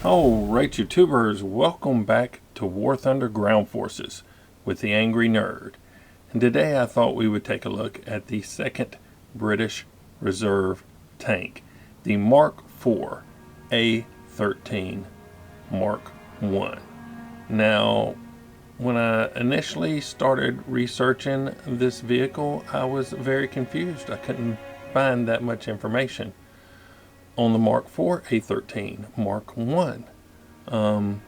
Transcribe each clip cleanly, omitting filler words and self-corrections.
Alright, YouTubers, welcome back to War Thunder Ground Forces with the Angry Nerd. And today I thought we would take a look at the second British Reserve tank, the Mark IV A13 Mk.I. Now, when I initially started researching this vehicle, I was very confused. I couldn't find that much information on the Mark IV A13 Mk.I. And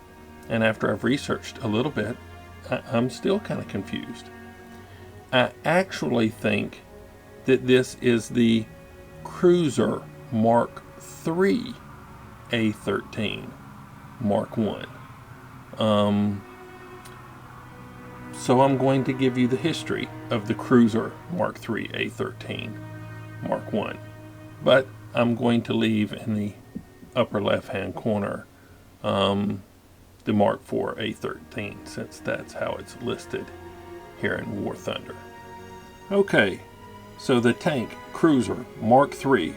after I've researched a little bit, I'm still kind of confused. I actually think that this is the cruiser Mark III A13 Mk.I. So I'm going to give you the history of the cruiser Mark III A13 Mk.I. But I'm going to leave in the upper left hand corner the Mark IV A13, since that's how it's listed here in War Thunder. Okay, so the tank cruiser Mark III,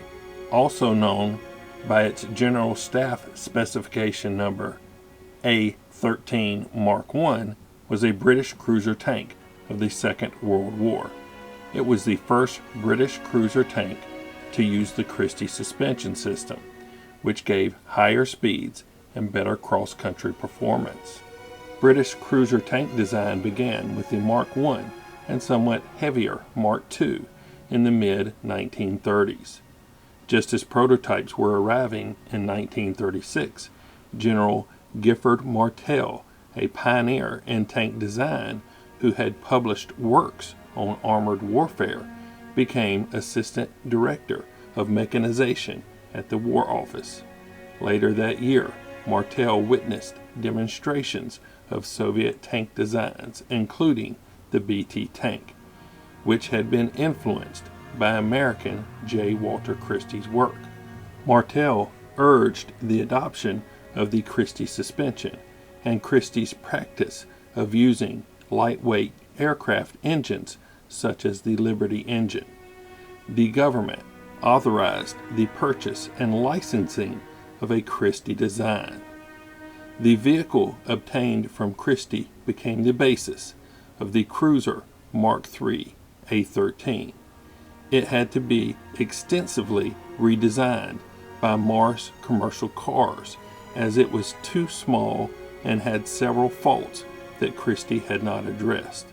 also known by its General Staff Specification number A13 Mk.I, was a British cruiser tank of the Second World War. It was the first British cruiser tank to use the Christie suspension system, which gave higher speeds and better cross-country performance. British cruiser tank design began with the Mark I and somewhat heavier Mark II in the mid-1930s. Just as prototypes were arriving in 1936, General Gifford Martel, a pioneer in tank design who had published works on armored warfare, became Assistant Director of Mechanization at the War Office. Later that year, Martel witnessed demonstrations of Soviet tank designs, including the BT tank, which had been influenced by American J. Walter Christie's work. Martel urged the adoption of the Christie suspension and Christie's practice of using lightweight aircraft engines such as the Liberty engine. The government authorized the purchase and licensing of a Christie design. The vehicle obtained from Christie became the basis of the cruiser Mark III A13. It had to be extensively redesigned by Mars Commercial Cars, as it was too small and had several faults that Christie had not addressed.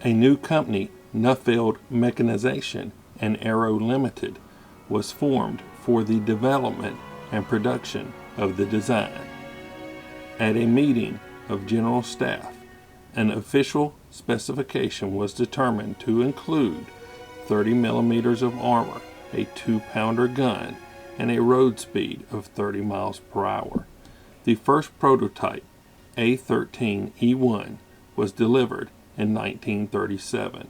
A new company, Nuffield Mechanization and Aero Limited, was formed for the development and production of the design. At a meeting of General Staff, an official specification was determined to include 30 millimeters of armor, a 2-pounder gun, and a road speed of 30 miles per hour. The first prototype, A13E1, was delivered in 1937.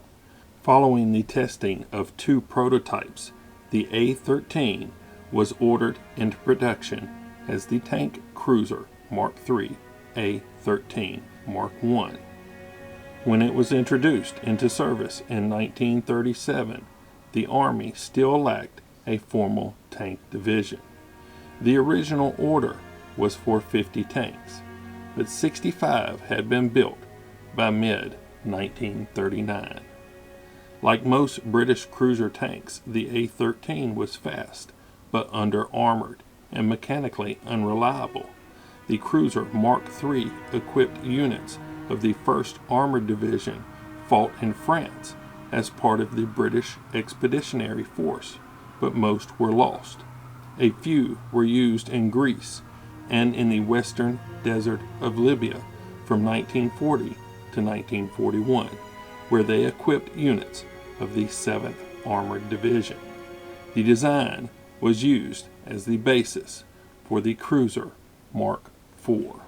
Following the testing of 2 prototypes, the A13 was ordered into production as the tank cruiser Mark III A13 Mk.I. When it was introduced into service in 1937, the Army still lacked a formal tank division. The original order was for 50 tanks, but 65 had been built by mid-1939. Like most British cruiser tanks, the A13 was fast, but under-armored and mechanically unreliable. The cruiser Mark III equipped units of the 1st Armored Division fought in France as part of the British Expeditionary Force, but most were lost. A few were used in Greece and in the western desert of Libya from 1940 to 1941, where they equipped units of the 7th Armored Division. The design was used as the basis for the cruiser Mark IV.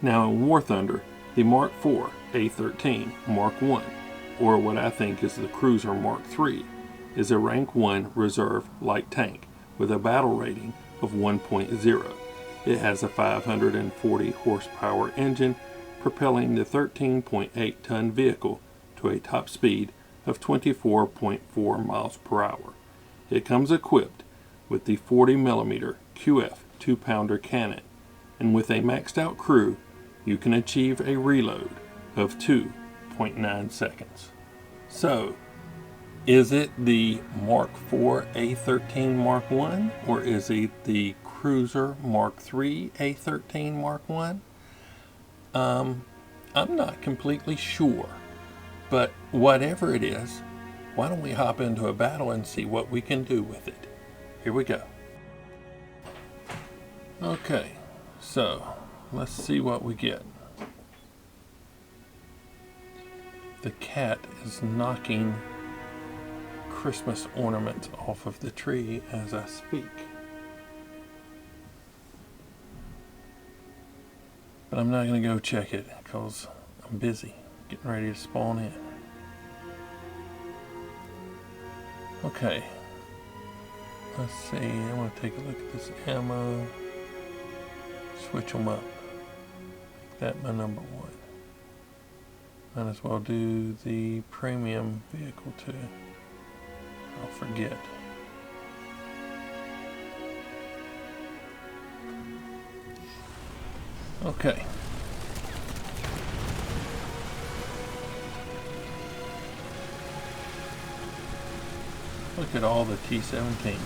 Now in War Thunder, the Mark IV A13 Mk.I, or what I think is the cruiser Mark III, is a Rank 1 reserve light tank with a battle rating of 1.0. It has a 540 horsepower engine propelling the 13.8-ton vehicle to a top speed of 24.4 miles per hour. It comes equipped with the 40mm QF 2-pounder cannon and with a maxed out crew, you can achieve a reload of 2.9 seconds. So, is it the Mark IV A13 Mk.I, or is it the Cruiser Mark III A13 Mk.I? I'm not completely sure, but whatever it is, why don't we hop into a battle and see what we can do with it. Here we go. Okay, so let's see what we get. The cat is knocking Christmas ornaments off of the tree as I speak. But I'm not going to go check it because I'm busy getting ready to spawn in. Okay. Let's see. I want to take a look at this ammo. Switch them up. Make that my number one. Might as well do the premium vehicle too. I'll forget. Okay. Look at all the T-17s.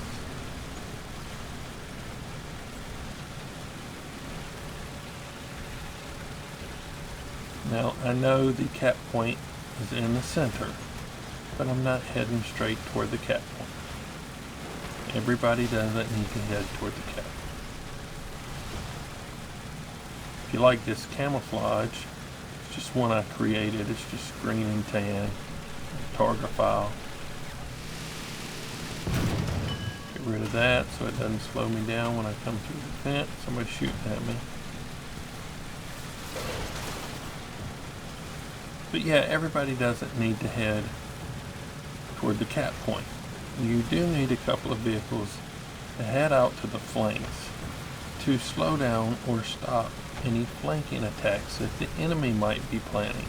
Now, I know the cap point is in the center, but I'm not heading straight toward the cap point. Everybody doesn't need to head toward the cap. If you like this camouflage, it's just one I created. It's just green and tan, target file. Get rid of that so it doesn't slow me down when I come through the fence. Somebody's shooting at me. But yeah, everybody doesn't need to head toward the cap point. You do need a couple of vehicles to head out to the flanks to slow down or stop any flanking attacks that the enemy might be planning.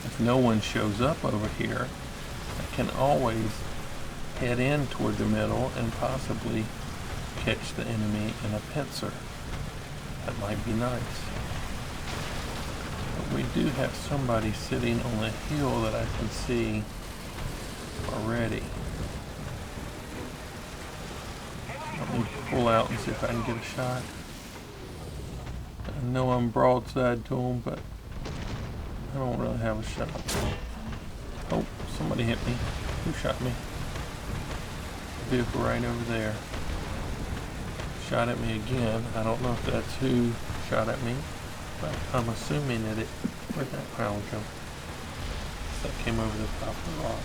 If no one shows up over here, I can always head in toward the middle and possibly catch the enemy in a pincer. That might be nice. But we do have somebody sitting on a hill that I can see already. Let me pull out and see if I can get a shot. I know I'm broadside to him, but I don't really have a shot. Oh, somebody hit me. Who shot me? Vehicle right over there. Shot at me again. I don't know if that's who shot at me, but I'm assuming that where'd that round go? That came over the top of the rock.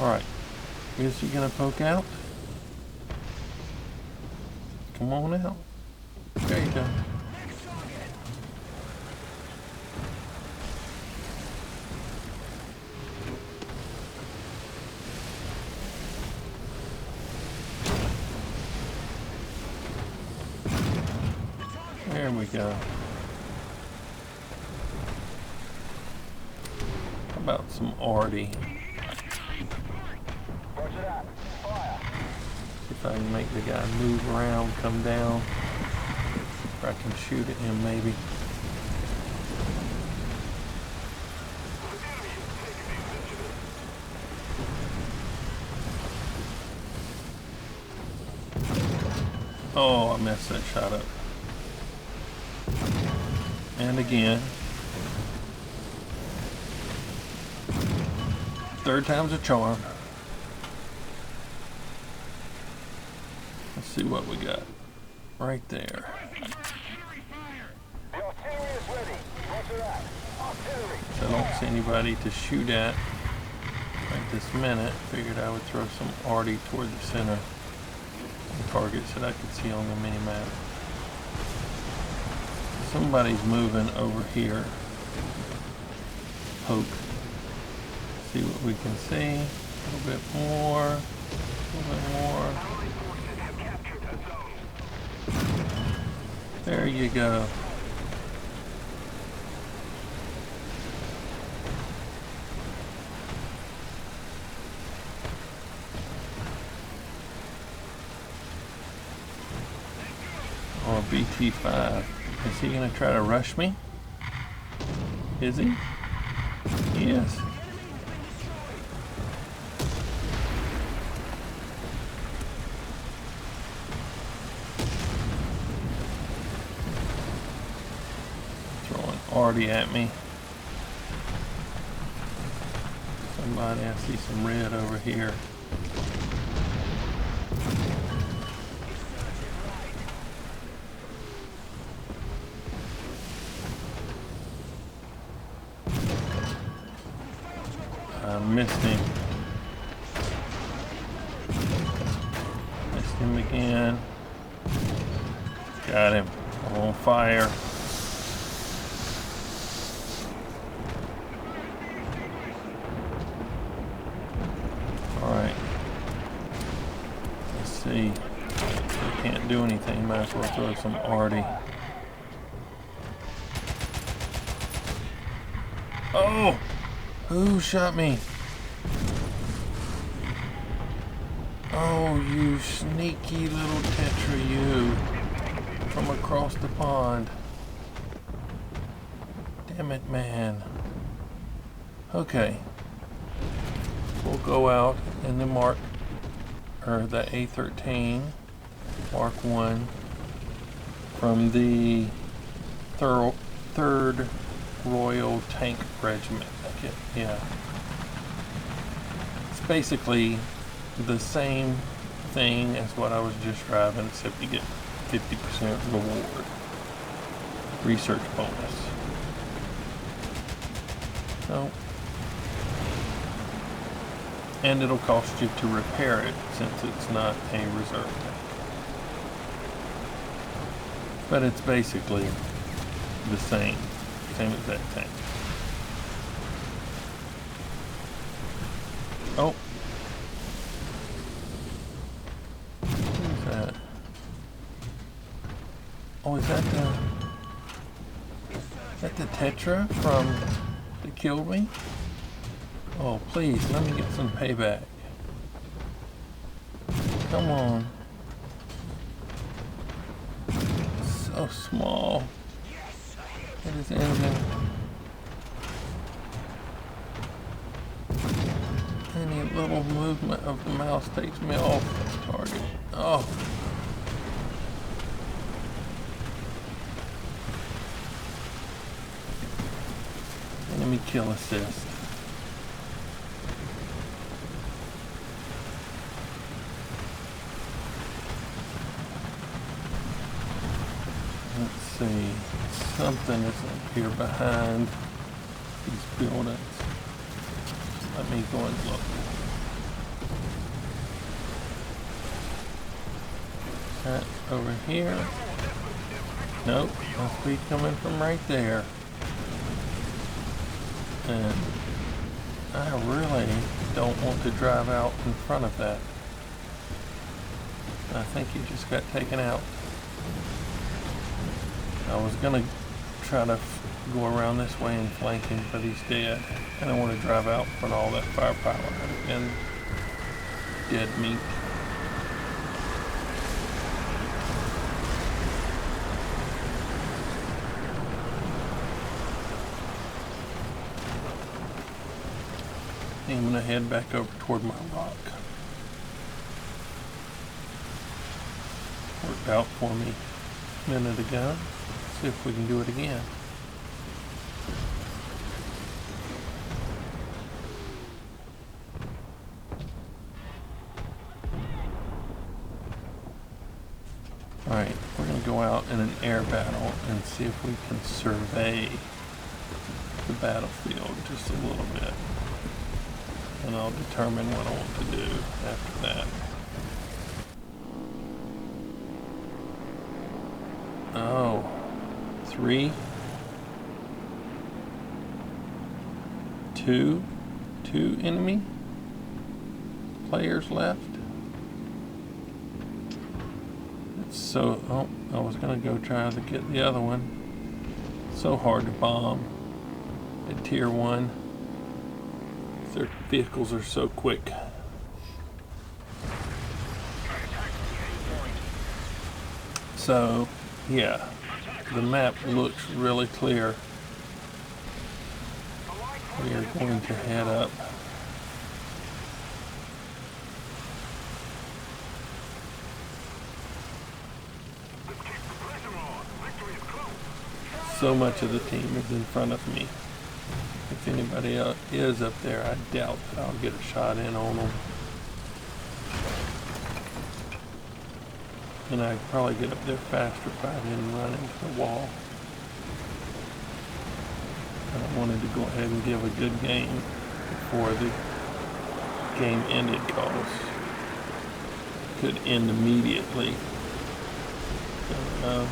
Alright. Is he gonna poke out? Come on out. There you go. There we go. How about some arty? If I can make the guy move around, come down, or I can shoot at him maybe. Oh, I messed that shot up. And again. Third time's a charm. Let's see what we got. Right there. So I don't see anybody to shoot at right this minute. Figured I would throw some arty toward the center. Targets that I could see on the mini-map. Somebody's moving over here. Poke. See what we can see. A little bit more. A little bit more. There you go. BT5. Is he gonna try to rush me? Is he? He is. Throwing arty at me. Somebody, I see some red over here. I missed him. Missed him again. Got him. I'm on fire. Alright. Let's see. We can't do anything. Might as well throw some arty. Oh! Who shot me? Oh, you sneaky little Tetra, you. From across the pond. Damn it, man. Okay. We'll go out in the the A13 Mk.I from the 3rd Royal Tank Regiment. Yeah. It's basically the same thing as what I was just driving, except you get 50% reward. Research bonus. So, and it'll cost you to repair it since it's not a reserve tank. But it's basically the same as that tank. Oh. Who's that? Oh, is that the Tetra that killed me? Oh, please, let me get some payback. Come on. So small. It is engine. Any little movement of the mouse takes me off the target. Oh. Enemy kill assist. Let's see. Something is up here behind these buildings. Let me go and look. That over here. Nope, must be coming from right there. And I really don't want to drive out in front of that. I think he just got taken out. I was gonna try to go around this way and flank him, but he's dead. And I want to drive out in front of all that firepower and dead meat. I'm gonna head back over toward my rock. Worked out for me a minute ago. See if we can do it again. Alright, we're going to go out in an air battle and see if we can survey the battlefield just a little bit. And I'll determine what I want to do after that. Oh, 3, 2 enemy players left. So, oh, I was gonna go try to get the other one. So hard to bomb at Tier 1. Their vehicles are so quick. So, yeah, the map looks really clear. We are going to head up. So much of the team is in front of me. If anybody else is up there, I doubt that I'll get a shot in on them. And I could probably get up there faster if I didn't run into the wall. I wanted to go ahead and give a good game before the game ended, because it could end immediately. So,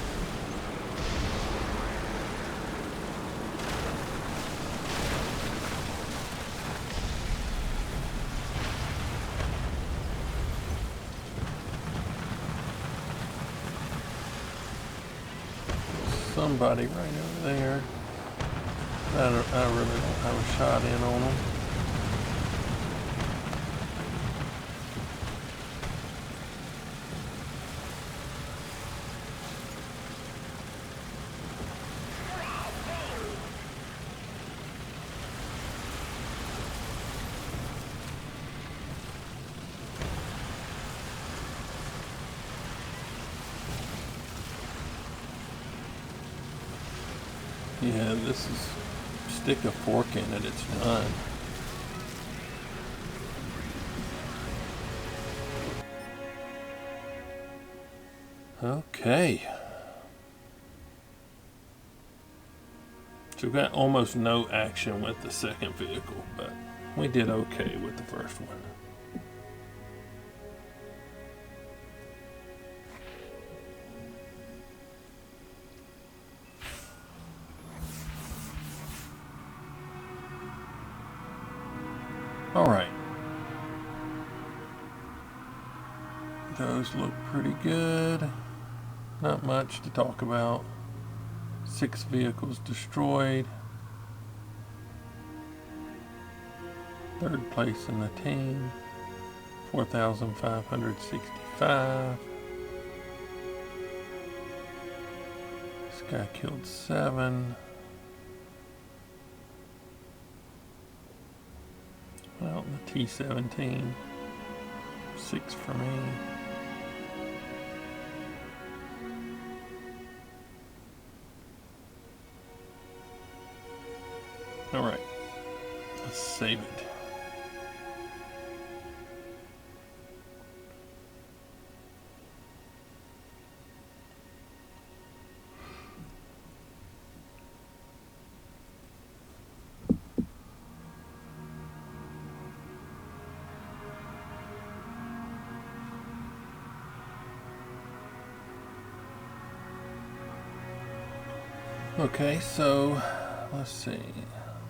somebody right over there. I really don't have a shot in on them. Yeah, this is, stick a fork in it, it's done. Okay. So we got almost no action with the second vehicle, but we did okay with the first one. All right. Those look pretty good. Not much to talk about. 6 vehicles destroyed. 3rd place in the team. 4,565. This guy killed 7. Well, the T-17. 6 for me. All right, let's save it. Okay, so let's see.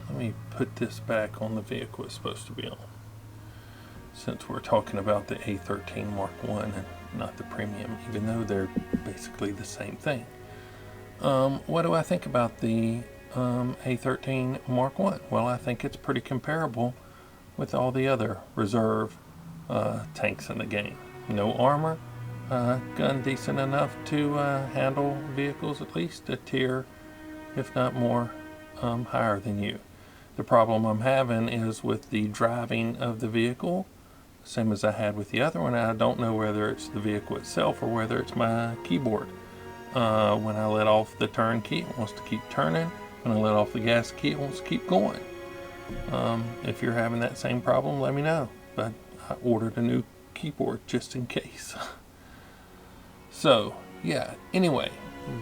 Let me put this back on the vehicle it's supposed to be on, since we're talking about the A13 Mk.I and not the premium, even though they're basically the same thing. What do I think about the A13 Mk.I? Well, I think it's pretty comparable with all the other reserve tanks in the game. No armor, gun decent enough to handle vehicles at least a tier, if not more, higher than you. The problem I'm having is with the driving of the vehicle, same as I had with the other one. I don't know whether it's the vehicle itself or whether it's my keyboard. When I let off the turn key, it wants to keep turning. When I let off the gas key, it wants to keep going. If you're having that same problem, let me know. But I ordered a new keyboard just in case. So, yeah, anyway,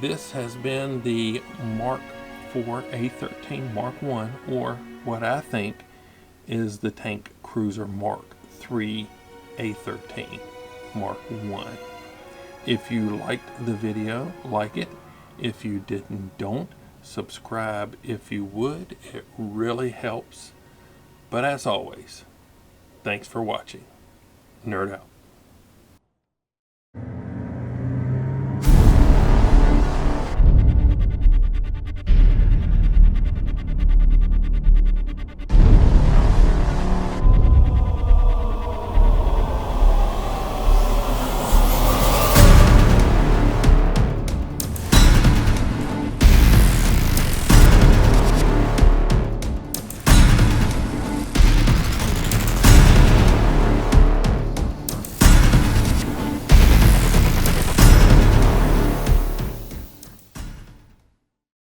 this has been the Mk.IV A13 Mk.I, or what I think is the Tank Cruiser Mk.III A13 Mk.I. If you liked the video, like it. If you didn't, don't. Subscribe if you would. It really helps. But as always, thanks for watching. Nerd out.